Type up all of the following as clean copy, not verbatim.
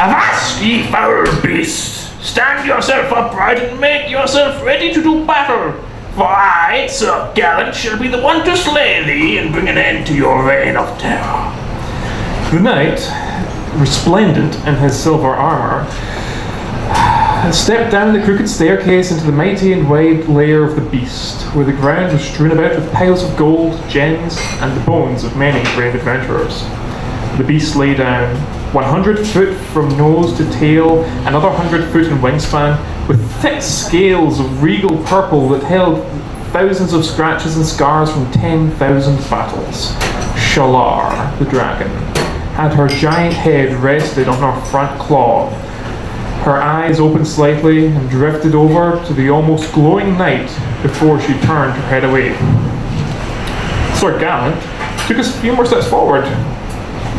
Avast, ye foul beast! Stand yourself upright and make yourself ready to do battle, for I, Sir Gallant, shall be the one to slay thee and bring an end to your reign of terror. The knight, resplendent in his silver armour, stepped down the crooked staircase into the mighty and wide lair of the beast, where the ground was strewn about with piles of gold, gems, and the bones of many brave adventurers. The beast lay down, 100 foot from nose to tail, another 100 foot in wingspan, with thick scales of regal purple that held thousands of scratches and scars from 10,000 battles. Shalar, the dragon, had her giant head rested on her front claw. Her eyes opened slightly and drifted over to the almost glowing knight before she turned her head away. Sir Gallant took a few more steps forward.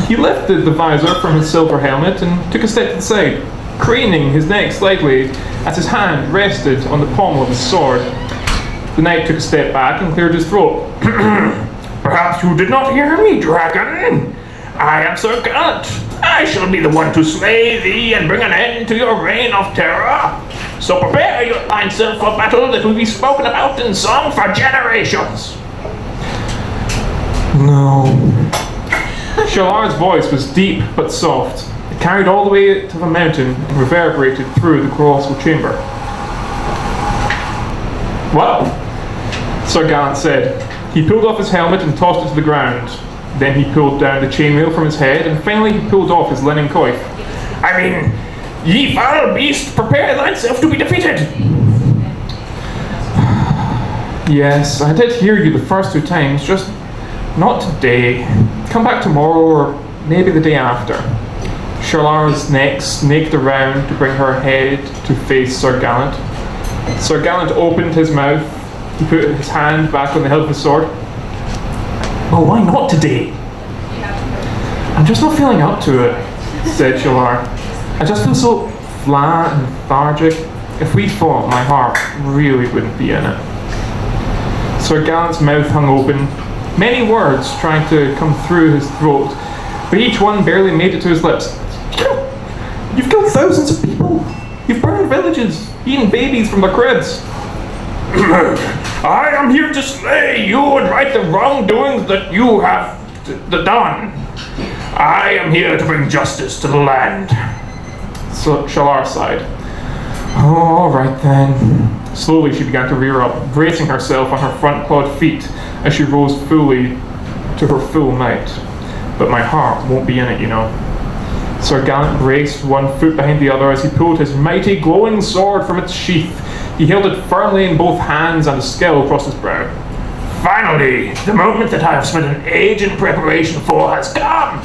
He lifted the visor from his silver helmet and took a step to the side, craning his neck slightly as his hand rested on the pommel of his sword. The knight took a step back and cleared his throat. Perhaps you did not hear me, dragon. I am Sir Gallant. I shall be the one to slay thee and bring an end to your reign of terror. So prepare yourself for battle that will be spoken about in song for generations. No. Shalar's voice was deep but soft. It carried all the way to the mountain and reverberated through the colossal chamber. Well, Sir Gallant said. He pulled off his helmet and tossed it to the ground. Then he pulled down the chainmail from his head, and finally he pulled off his linen coif. I mean, ye foul beast, prepare thyself to be defeated. Yes, I did hear you the first 2 times, just not today. Come back tomorrow, or maybe the day after. Shalar's neck snaked around to bring her head to face Sir Gallant. Sir Gallant opened his mouth. He put his hand back on the hilt of his sword. Well, why not today? I'm just not feeling up to it, said Shalar. I just feel so flat and lethargic. If we fought, my heart really wouldn't be in it. Sir Gallant's mouth hung open, many words trying to come through his throat, but each one barely made it to his lips. You've killed thousands of people. You've burned villages, eaten babies from their cribs. I am here to slay you and right the wrongdoings that you have done. I am here to bring justice to the land. So Shalar sighed. Oh, all right then. Slowly she began to rear up, bracing herself on her front-clawed feet as she rose fully to her full might. But my heart won't be in it, you know. Sir Gallant braced 1 foot behind the other as he pulled his mighty glowing sword from its sheath. He held it firmly in both hands and a scowl across his brow. Finally, the moment that I have spent an age in preparation for has come.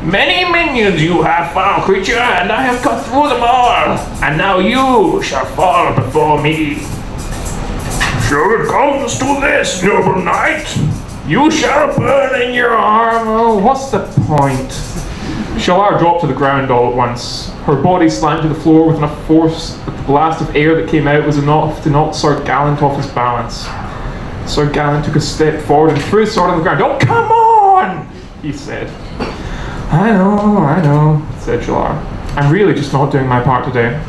Many minions you have, foul creature, and I have cut through them all, and now you shall fall before me. So it comes to this, noble knight. You shall burn in your armor. What's the point? Shalar dropped to the ground all at once. Her body slammed to the floor with enough force that the blast of air that came out was enough to knock Sir Gallant off his balance. Sir Gallant took a step forward and threw his sword on the ground. Oh, come on! He said. I know, said Shalar. I'm really just not doing my part today.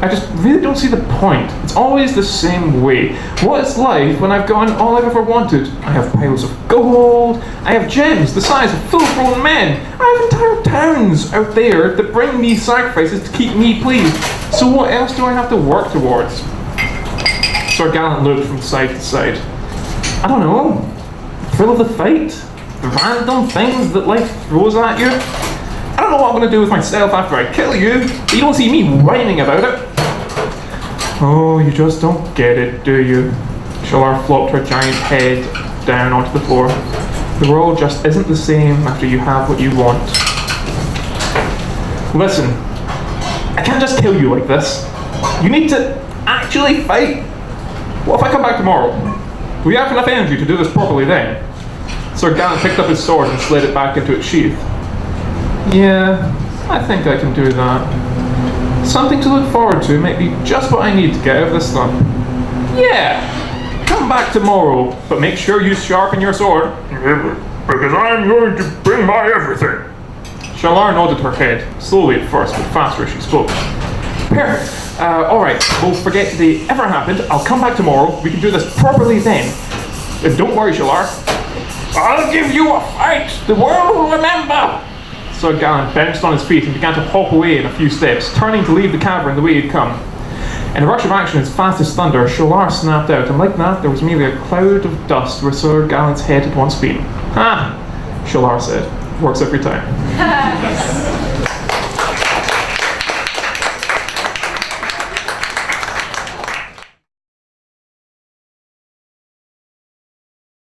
I just really don't see the point. It's always the same way. What is life when I've gotten all I've ever wanted? I have piles of gold. I have gems the size of full-grown men. I have entire towns out there that bring me sacrifices to keep me pleased. So what else do I have to work towards? Sir Gallant looked from side to side. I don't know. The thrill of the fight? The random things that life throws at you? I don't know what I'm going to do with myself after I kill you, but you don't see me whining about it. Oh, you just don't get it, do you? Shalar flopped her giant head down onto the floor. The world just isn't the same after you have what you want. Listen, I can't just kill you like this. You need to actually fight. What if I come back tomorrow? Will you have enough energy to do this properly then? Sir Gallant picked up his sword and slid it back into its sheath. Yeah, I think I can do that. Something to look forward to might be just what I need to get out of this slump. Yeah! Come back tomorrow, but make sure you sharpen your sword. Because I'm going to bring my everything. Shalar nodded her head, slowly at first, but faster as she spoke. Perfect. Alright, we'll forget today ever happened. I'll come back tomorrow. We can do this properly then. Don't worry, Shalar. I'll give you a fight the world will remember. Sir Galan bounced on his feet and began to hop away in a few steps, turning to leave the cavern the way he'd come. In a rush of action as fast as thunder, Shalar snapped out, and like that, there was merely a cloud of dust where Sir Galan's head had once been. Ah, Shalar said. Works every time.